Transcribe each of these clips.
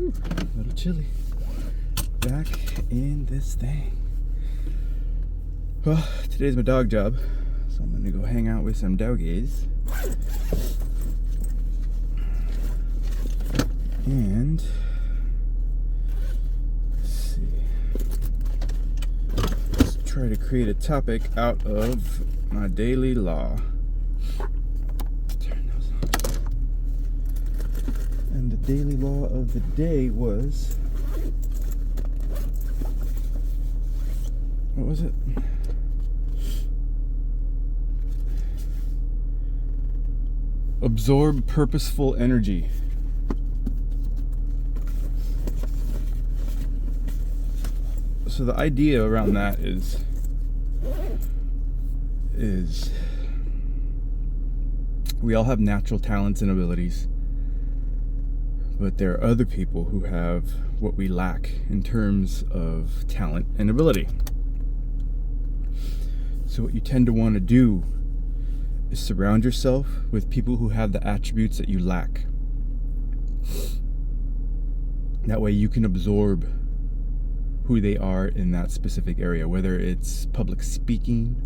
Whew, a little chilly. Back in this thing. Well, today's my dog job, so I'm gonna go hang out with some doggies. And let's see. Let's try to create a topic out of my daily law. Turn those on. And the daily law of the day was, what was it? Absorb purposeful energy. So the idea around that is we all have natural talents and abilities, but there are other people who have what we lack in terms of talent and ability. So what you tend to want to do is surround yourself with people who have the attributes that you lack. That way you can absorb who they are in that specific area, whether it's public speaking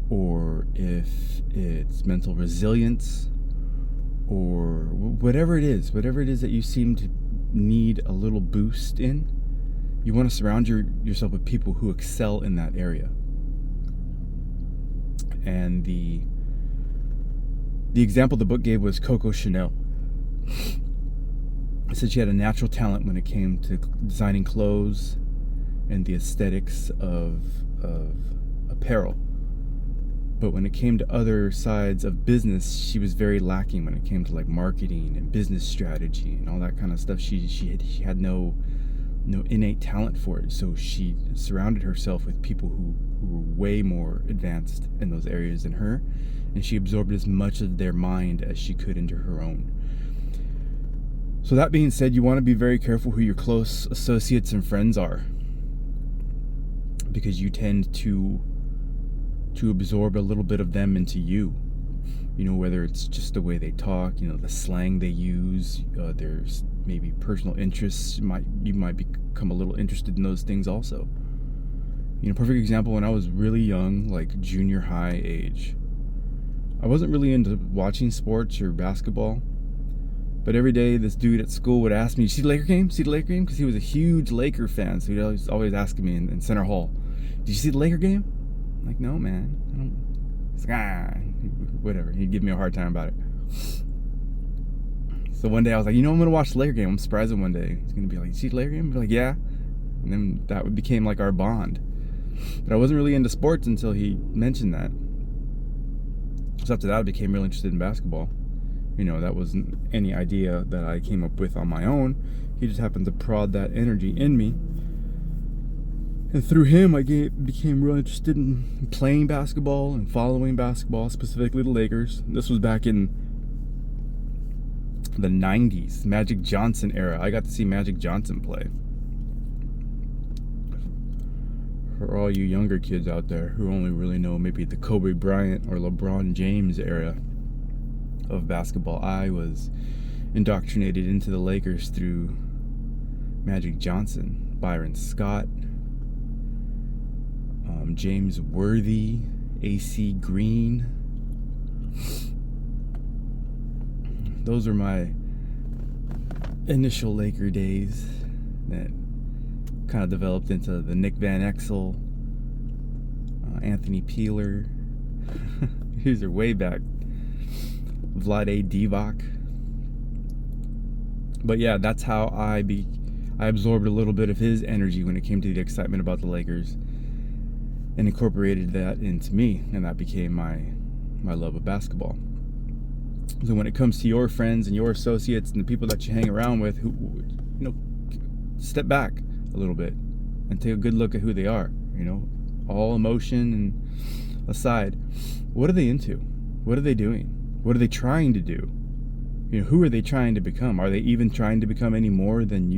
or if it's mental resilience or whatever it is that you seem to need a little boost in. You want to surround yourself with people who excel in that area. And the example the book gave was Coco Chanel. It said she had a natural talent when it came to designing clothes and the aesthetics of apparel. But when it came to other sides of business, she was very lacking when it came to like marketing and business strategy and all that kind of stuff. She had no innate talent for it. So she surrounded herself with people who were way more advanced in those areas than her, and she absorbed as much of their mind as she could into her own. So that being said, you want to be very careful who your close associates and friends are, because you tend to absorb a little bit of them into you. You know, whether it's just the way they talk, you know, the slang they use, there's maybe personal interests. You might become a little interested in those things also. You know, perfect example, when I was really young, like junior high age, I wasn't really into watching sports or basketball. But every day this dude at school would ask me, see the Laker game? See the Laker game? Because he was a huge Laker fan. So he'd always asking me in Center Hall, did you see the Laker game? I'm like, no, man. I don't. He's like, whatever. He'd give me a hard time about it. So one day I was like, I'm going to watch the Laker game. I'm surprised him one day. He's going to be like, you see the Laker game? I'd be like, yeah. And then that became like our bond. But I wasn't really into sports until he mentioned that. So after that, I became real interested in basketball. You know, that wasn't any idea that I came up with on my own. He just happened to prod that energy in me. And through him, I became real interested in playing basketball and following basketball, specifically the Lakers. This was back in the 90s, Magic Johnson era. I got to see Magic Johnson play. For all you younger kids out there who only really know maybe the Kobe Bryant or LeBron James era of basketball, I was indoctrinated into the Lakers through Magic Johnson, Byron Scott, James Worthy, AC Green. Those are my initial Laker days that kind of developed into the Nick Van Exel, Anthony Peeler. These are way back. Vlade Divac. But yeah, that's how I absorbed a little bit of his energy when it came to the excitement about the Lakers and incorporated that into me, and that became my love of basketball. So when it comes to your friends and your associates and the people that you hang around with, who, you know, step back a little bit and take a good look at who they are. You know, all emotion and aside, what are they into? What are they doing? What are they trying to do? You know, who are they trying to become? Are they even trying to become any more than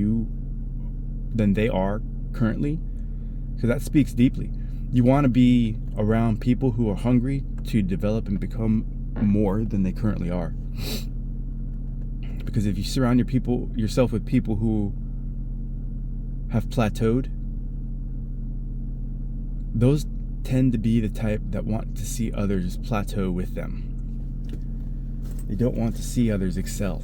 they are currently? Because that speaks deeply. You want to be around people who are hungry to develop and become more than they currently are. Because if you surround yourself with people who have plateaued, those tend to be the type that want to see others plateau with them. They don't want to see others excel.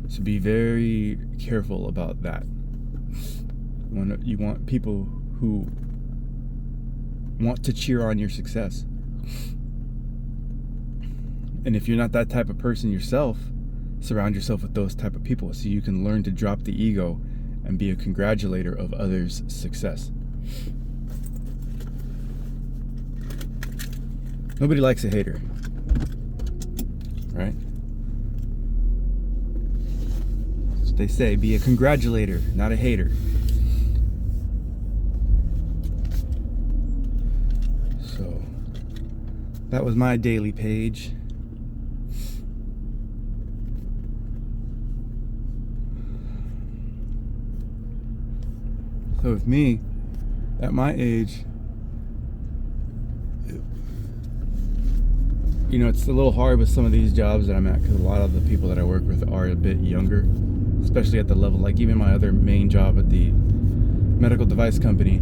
So be very careful about that. You want people who want to cheer on your success. And if you're not that type of person yourself, surround yourself with those type of people so you can learn to drop the ego and be a congratulator of others' success. Nobody likes a hater, right? That's what they say, be a congratulator, not a hater. So, that was my daily page. So with me, at my age, it's a little hard with some of these jobs that I'm at because a lot of the people that I work with are a bit younger, especially at the level, like even my other main job at the medical device company,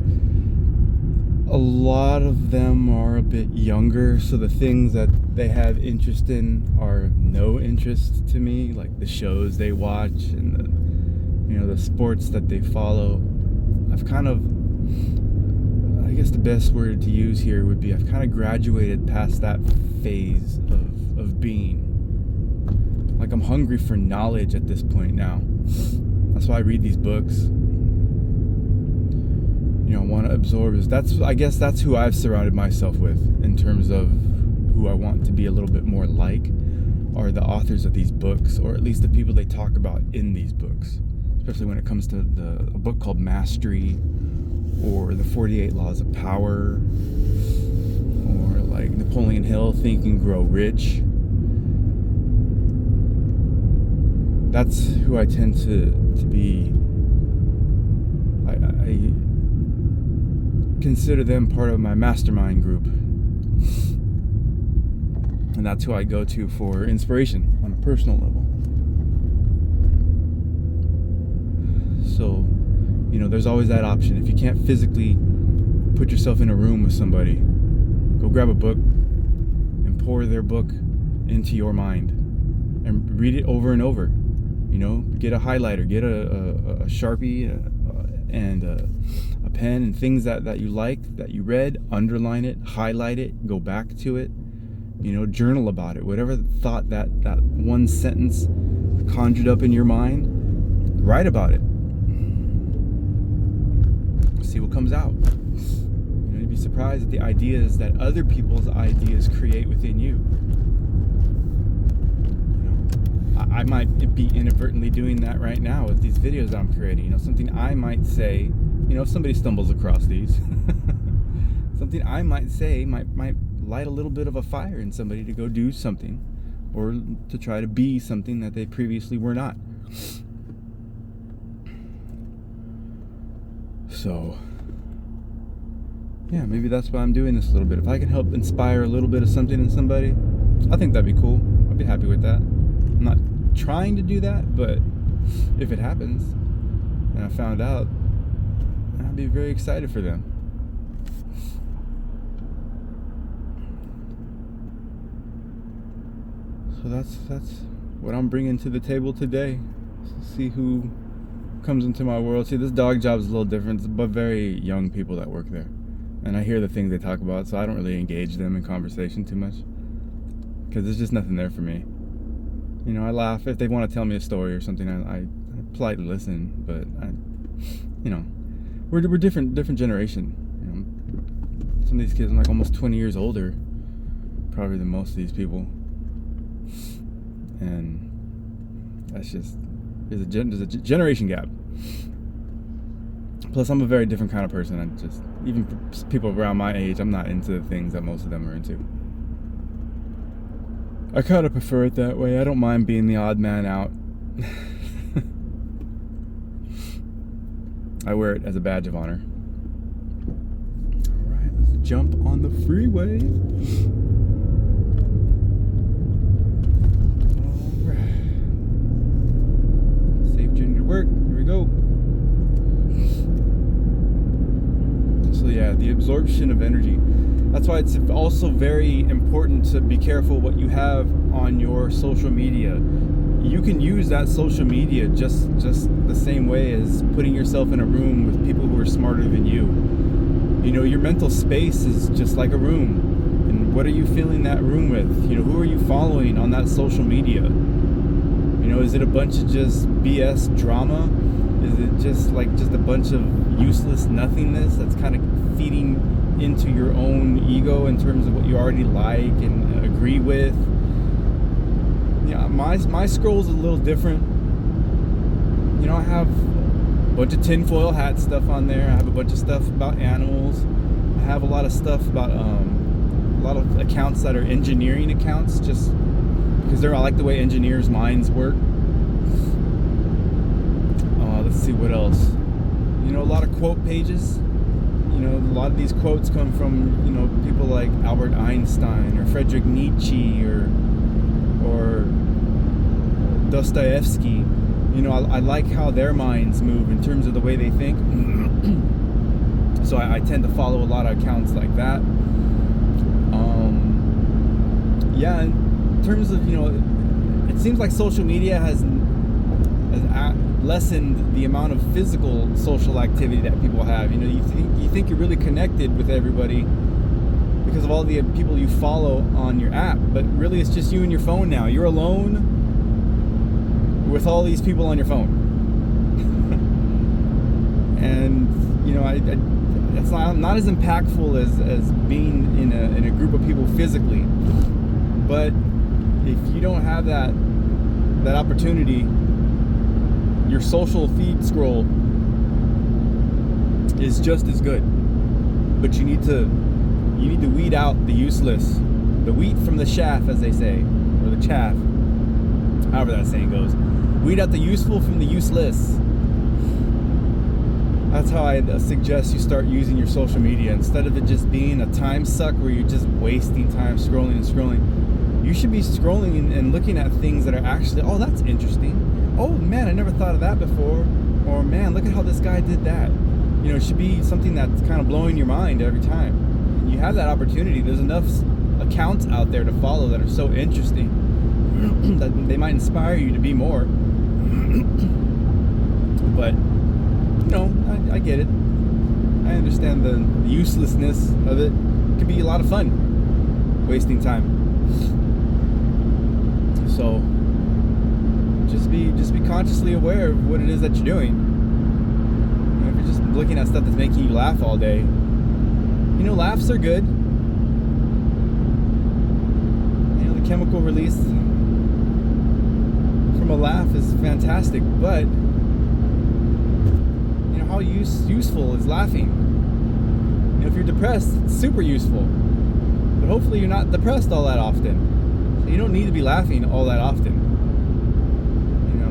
a lot of them are a bit younger, so the things that they have interest in are no interest to me, like the shows they watch and the sports that they follow. I've kind of, I guess the best word to use here would be I've kind of graduated past that phase of being. Like I'm hungry for knowledge at this point now. That's why I read these books. I want to absorb. I guess that's who I've surrounded myself with in terms of who I want to be a little bit more like, are the authors of these books, or at least the people they talk about in these books. Especially when it comes to a book called Mastery, or the 48 Laws of Power, or like Napoleon Hill, Think and Grow Rich. That's who I tend to be. I consider them part of my mastermind group. And that's who I go to for inspiration on a personal level. So, there's always that option. If you can't physically put yourself in a room with somebody, go grab a book and pour their book into your mind and read it over and over. Get a highlighter, get a Sharpie and a pen and things that you like, that you read, underline it, highlight it, go back to it, journal about it. Whatever thought that one sentence conjured up in your mind, write about it. See what comes out. You'd be surprised at the ideas that other people's ideas create within you. I might be inadvertently doing that right now with these videos that I'm creating. Something I might say, if somebody stumbles across these, something I might say might light a little bit of a fire in somebody to go do something, or to try to be something that they previously were not. So, yeah, maybe that's why I'm doing this a little bit. If I can help inspire a little bit of something in somebody, I think that'd be cool. I'd be happy with that. I'm not trying to do that, but if it happens, and I found out, I'd be very excited for them. So that's what I'm bringing to the table today. See who comes into my world. See, this dog job is a little different, but very young people that work there, and I hear the things they talk about, so I don't really engage them in conversation too much, because there's just nothing there for me. I laugh if they want to tell me a story or something. I politely listen, but we're different generation. Some of these kids are like almost 20 years older, probably, than most of these people, and that's just. There's a generation gap. Plus, I'm a very different kind of person. Even people around my age, I'm not into the things that most of them are into. I kind of prefer it that way. I don't mind being the odd man out. I wear it as a badge of honor. All right, let's jump on the freeway. Yeah, the absorption of energy. That's why it's also very important to be careful what you have on your social media. You can use that social media just the same way as putting yourself in a room with people who are smarter than you. You know, your mental space is just like a room. And what are you filling that room with? You know, who are you following on that social media? You know, is it a bunch of just BS drama? Is it just a bunch of useless nothingness that's kind of feeding into your own ego in terms of what you already like and agree with? Yeah, my scroll's a little different. You know, I have a bunch of tinfoil hat stuff on there. I have a bunch of stuff about animals. I have a lot of stuff about a lot of accounts that are engineering accounts, just because I like the way engineers' minds work. Let's see what else. You know, a lot of quote pages. You know, a lot of these quotes come from, you know, people like Albert Einstein or Friedrich Nietzsche or Dostoevsky. You know, I like how their minds move in terms of the way they think. So I tend to follow a lot of accounts like that. Yeah, in terms of, you know, it seems like social media has lessened the amount of physical social activity that people have. You know, you think you're really connected with everybody because of all the people you follow on your app, but really it's just you and your phone now. You're alone with all these people on your phone. And you know, it's not as impactful as being in a group of people physically. But if you don't have that opportunity, your social feed scroll is just as good. But you need to weed out the useless, the wheat from the chaff, as they say, or the chaff, however that saying goes. Weed out the useful from the useless. That's how I suggest you start using your social media. Instead of it just being a time suck where you're just wasting time scrolling and scrolling, you should be scrolling and looking at things that are actually, oh, that's interesting. Oh man, I never thought of that before. Or man, look at how this guy did that. You know, it should be something that's kind of blowing your mind every time. You have that opportunity. There's enough accounts out there to follow that are so interesting that they might inspire you to be more. But you know, I get it. I understand the uselessness of it. It can be a lot of fun, wasting time. So just be consciously aware of what it is that you're doing. You know, if you're just looking at stuff that's making you laugh all day, you know, laughs are good. You know, the chemical release from a laugh is fantastic, but how useful is laughing? You know, if you're depressed, it's super useful. But hopefully you're not depressed all that often. So you don't need to be laughing all that often. You know,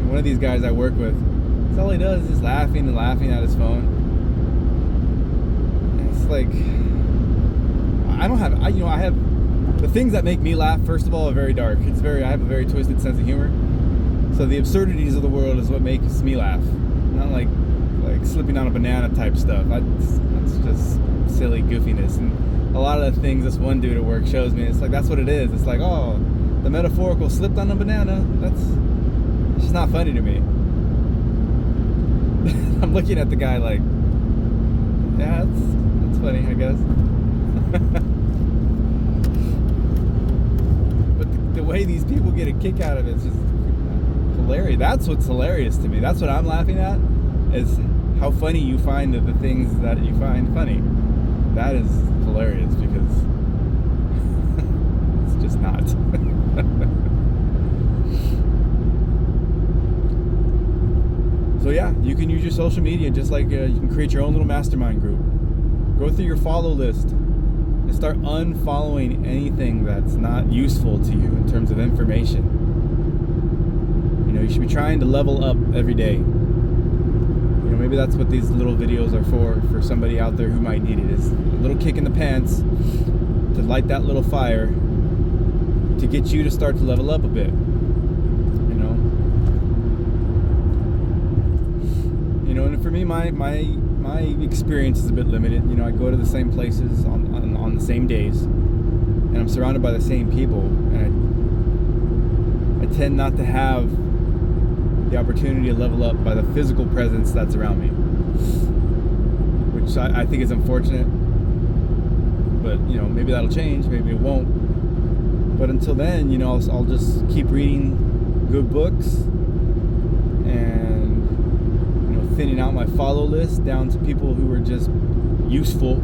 one of these guys I work with, that's all he does is laughing and laughing at his phone. And it's like, I have the things that make me laugh, first of all, are very dark. I have a very twisted sense of humor. So the absurdities of the world is what makes me laugh. Not like slipping on a banana type stuff. That's just silly goofiness. And a lot of the things this one dude at work shows me, it's like that's what it is. It's like, oh, the metaphorical slipped on a banana. It's just not funny to me. I'm looking at the guy like, yeah, that's funny, I guess. But the way these people get a kick out of it is just hilarious. That's what's hilarious to me. That's what I'm laughing at, is how funny you find the things that you find funny. That is hilarious because it's just not. So yeah, you can use your social media just like you can create your own little mastermind group. Go through your follow list and start unfollowing anything that's not useful to you in terms of information. You know, you should be trying to level up every day. You know, maybe that's what these little videos are for somebody out there who might need it. Is a little kick in the pants to light that little fire to get you to start to level up a bit. You know, and for me, my my experience is a bit limited. You know, I go to the same places on the same days, and I'm surrounded by the same people, and I tend not to have the opportunity to level up by the physical presence that's around me, which I think is unfortunate. But you know, maybe that'll change, maybe it won't. But until then, you know, I'll just keep reading good books and, you know, thinning out my follow list down to people who are just useful.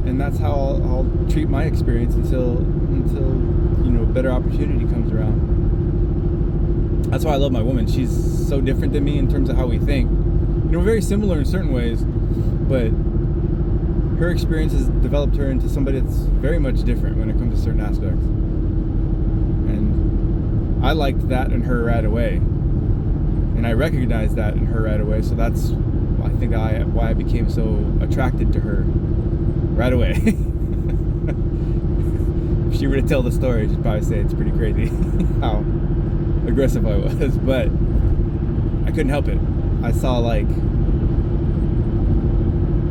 And that's how I'll treat my experience until you know, a better opportunity comes around. That's why I love my woman. She's so different than me in terms of how we think. You know, we're very similar in certain ways, but her experience has developed her into somebody that's very much different when it comes to certain aspects. And I liked that in her right away. And I recognized that in her right away. So that's, I think, why I became so attracted to her right away. If she were to tell the story, she'd probably say it's pretty crazy how aggressive I was. But I couldn't help it. I saw, like,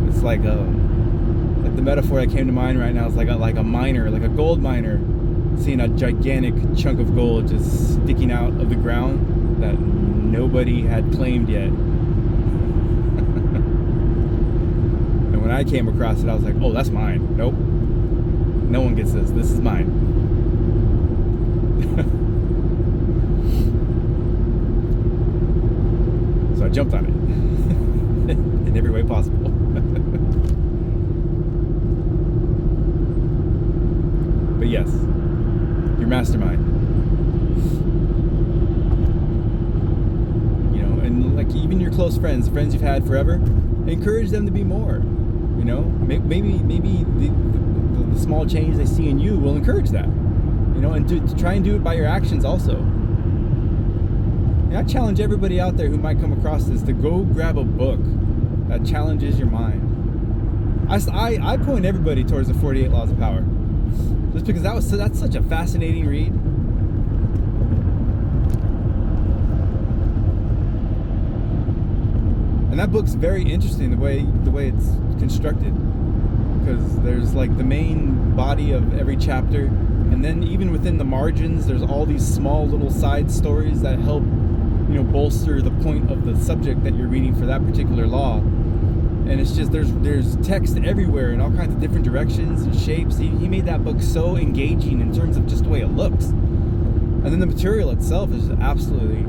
it's like the metaphor that came to mind right now is like a miner, like a gold miner, seeing a gigantic chunk of gold just sticking out of the ground that nobody had claimed yet. And when I came across it, I was like, oh, that's mine. Nope, no one gets this. This is mine. So I jumped on it in every way possible. But yes, your mastermind. You know, and like even your close friends you've had forever, encourage them to be more. You know, maybe the small change they see in you will encourage that. You know, and to try and do it by your actions also. And I challenge everybody out there who might come across this to go grab a book that challenges your mind. I point everybody towards the 48 Laws of Power. Just because that's such a fascinating read. And that book's very interesting the way it's constructed. Because there's like the main body of every chapter, and then even within the margins there's all these small little side stories that help, you know, bolster the point of the subject that you're reading for that particular law. And it's just there's text everywhere in all kinds of different directions and shapes. He made that book so engaging in terms of just the way it looks. And then the material itself is absolutely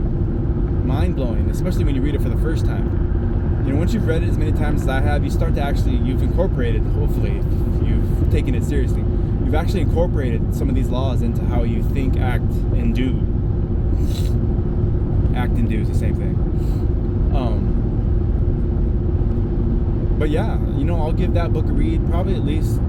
mind-blowing, especially when you read it for the first time. You know, once you've read it as many times as I have, you've incorporated, hopefully, if you've taken it seriously, you've actually incorporated some of these laws into how you think, act, and do. Act and do is the same thing. But yeah, you know, I'll give that book a read probably at least.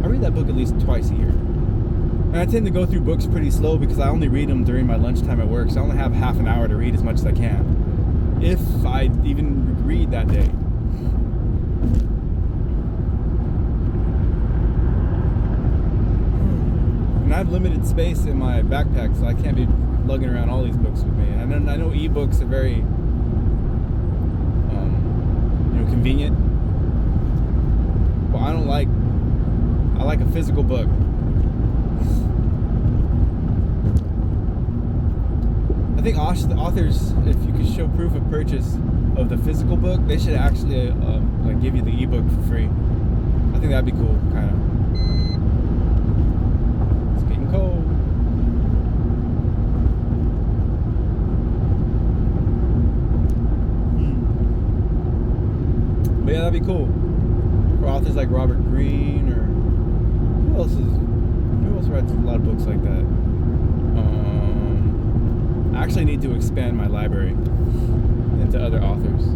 I read that book at least twice a year. And I tend to go through books pretty slow because I only read them during my lunchtime at work, so I only have half an hour to read as much as I can, if I even read that day. And I have limited space in my backpack, so I can't be lugging around all these books with me. And I know ebooks are very convenient, but I like a physical book. I think authors, if you could show proof of purchase of the physical book, they should actually like give you the ebook for free. I think that'd be cool, kind of. It's getting cold. But yeah, that'd be cool for authors like Robert Greene, or who else writes a lot of books like that. I actually need to expand my library into other authors.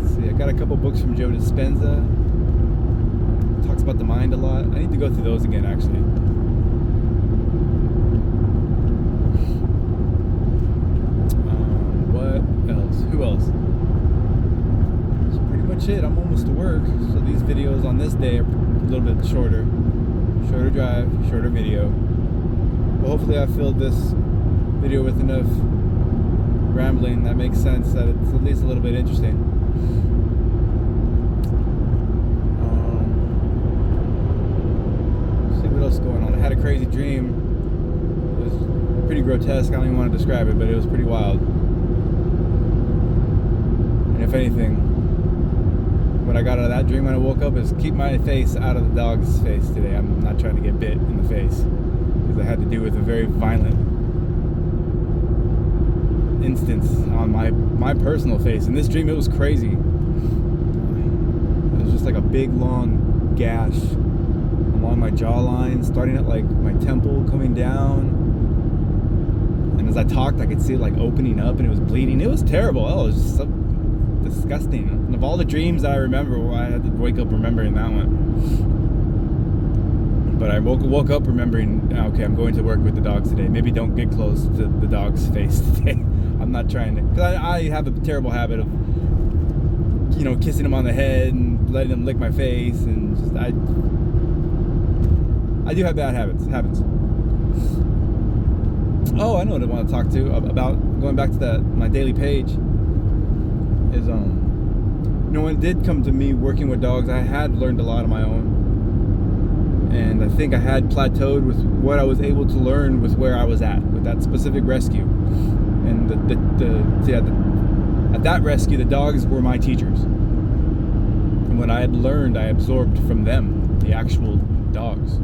Let's see, I got a couple books from Joe Dispenza. Talks about the mind a lot. I need to go through those again, actually. Who else? That's pretty much it. I'm almost to work, so these videos on this day are little bit shorter drive, shorter video. But hopefully I filled this video with enough rambling that makes sense, that it's at least a little bit interesting. See what else is going on. I had a crazy dream. It was pretty grotesque. I don't even want to describe it, but it was pretty wild. And if anything, what I got out of that dream when I woke up is keep my face out of the dog's face today. I'm not trying to get bit in the face, because I had to do with a very violent instance on my personal face. In this dream, it was crazy. It was just like a big long gash along my jawline, starting at like my temple, coming down, and as I talked I could see it like opening up, and it was bleeding. It was terrible. Oh, it was just so disgusting. And of all the dreams that I remember, well, I had to wake up remembering that one. But I woke up remembering, okay, I'm going to work with the dogs today. Maybe don't get close to the dog's face today. I'm not trying to, because I have a terrible habit of, you know, kissing them on the head and letting them lick my face, and just, I do have bad habits. It happens. Oh, I know what I want to talk to about, going back to my daily page, is you know, when it did come to me working with dogs, I had learned a lot on my own. And I think I had plateaued with what I was able to learn with where I was at with that specific rescue. And at that rescue, the dogs were my teachers. And what I had learned, I absorbed from them, the actual dogs.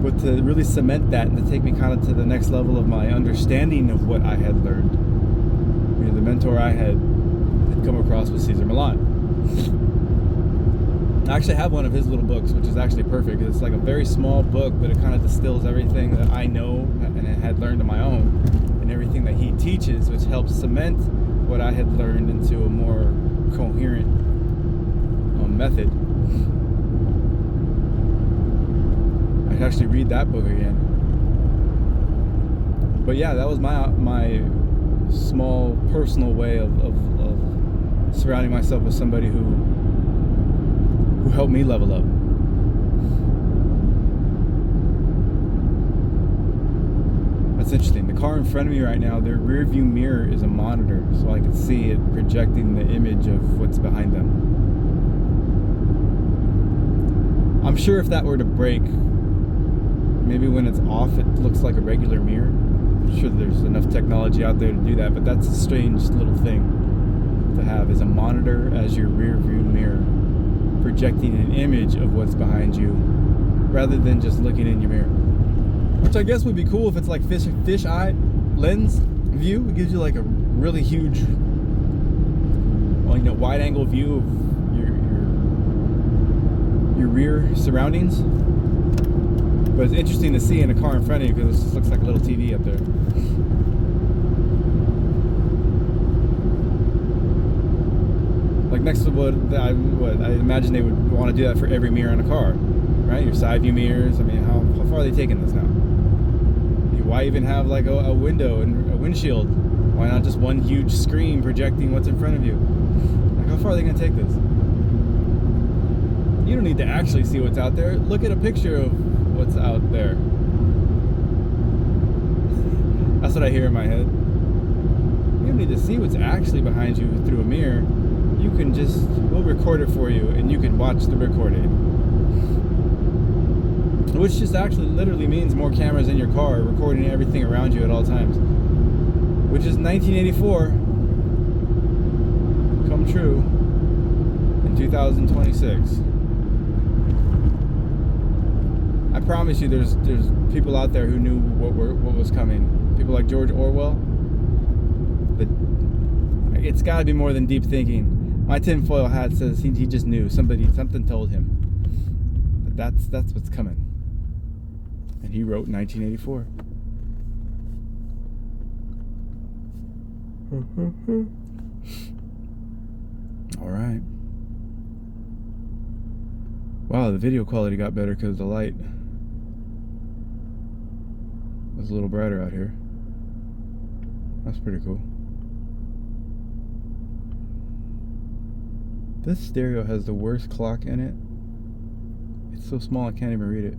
But to really cement that and to take me kind of to the next level of my understanding of what I had learned, you know, the mentor I had come across was Cesar Millan. I actually have one of his little books, which is actually perfect. It's like a very small book, but it kind of distills everything that I know and I had learned on my own, and everything that he teaches, which helps cement what I had learned into a more coherent method. I could actually read that book again. But yeah, that was my small personal way of surrounding myself with somebody who helped me level up. That's interesting. The car in front of me right now, their rear view mirror is a monitor, so I can see it projecting the image of what's behind them. I'm sure if that were to break, maybe when it's off it looks like a regular mirror. I'm sure there's enough technology out there to do that, but that's a strange little thing to have, is a monitor as your rear view mirror, projecting an image of what's behind you rather than just looking in your mirror. Which I guess would be cool if it's like fish eye lens view. It gives you like a really huge, well, you know, wide angle view of your rear surroundings. But it's interesting to see in a car in front of you, because it just looks like a little TV up there. Like next to what I imagine they would want to do that for every mirror in a car, right? Your side view mirrors. I mean, how far are they taking this now? Why even have like a window and a windshield? Why not just one huge screen projecting what's in front of you? Like, how far are they going to take this? You don't need to actually see what's out there. Look at a picture of what's out there. That's what I hear in my head. You don't need to see what's actually behind you through a mirror. You can just, we'll record it for you and you can watch the recording. Which just actually literally means more cameras in your car recording everything around you at all times. Which is 1984 come true in 2026. I promise you there's people out there who knew what was coming. People like George Orwell. It's got to be more than deep thinking. My tinfoil hat says he just knew. Something told him that that's what's coming. And he wrote 1984. All right. Wow, the video quality got better because the light was a little brighter out here. That's pretty cool. This stereo has the worst clock in it It's so small I can't even read it.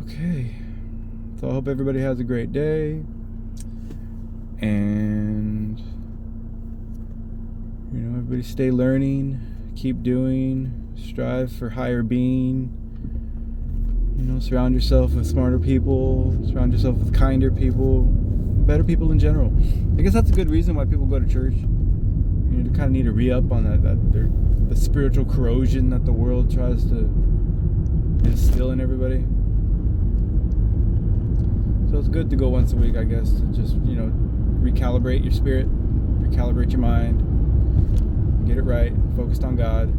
Okay. So I hope everybody has a great day. And, you know, everybody stay learning, keep doing, strive for higher being. You know, surround yourself with smarter people, surround yourself with kinder people, better people in general. I guess that's a good reason why people go to church. You know, to kind of need to re-up on the spiritual corrosion that the world tries to instill in everybody. So it's good to go once a week, I guess, to just, you know, recalibrate your spirit, recalibrate your mind, get it right, focused on God.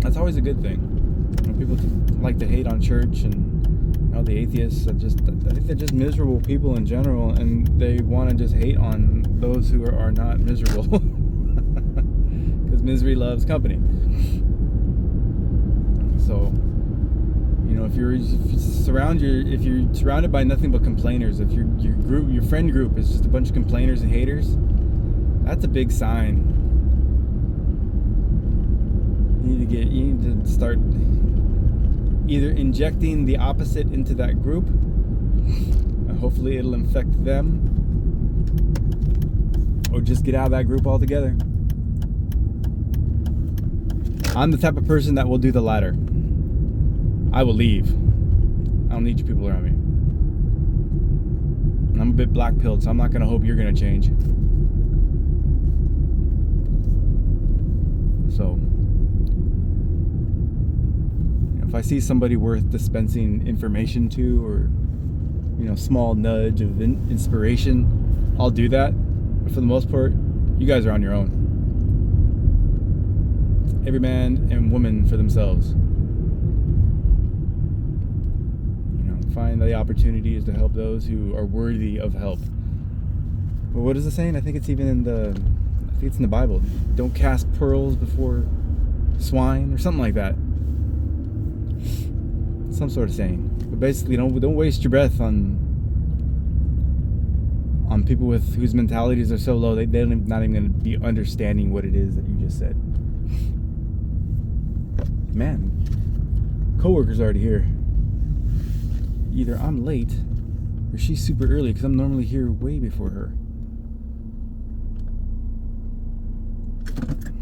That's always a good thing. You know, people like to hate on church and, you know, the atheists I think they're just miserable people in general, and they want to just hate on those who are not miserable. Because misery loves company. So, you know, if you're surrounded by nothing but complainers, if your friend group is just a bunch of complainers and haters, that's a big sign. You need to start either injecting the opposite into that group, and hopefully it'll infect them, or just get out of that group altogether. I'm the type of person that will do the latter. I will leave. I don't need you people around me. And I'm a bit black-pilled, so I'm not going to hope you're going to change. So, if I see somebody worth dispensing information to, or, you know, small nudge of inspiration, I'll do that. But for the most part, you guys are on your own. It's every man and woman for themselves. You know, find the opportunities to help those who are worthy of help. Well, what is it saying? I think it's even in the Bible. Don't cast pearls before swine, or something like that. Some sort of saying. But basically, don't waste your breath on people with whose mentalities are so low they're not even going to be understanding what it is that you just said. Man, coworker's already here. Either I'm late or she's super early, because I'm normally here way before her.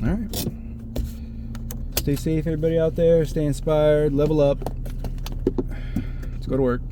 All right. Stay safe, everybody out there. Stay inspired. Level up. Let's go to work.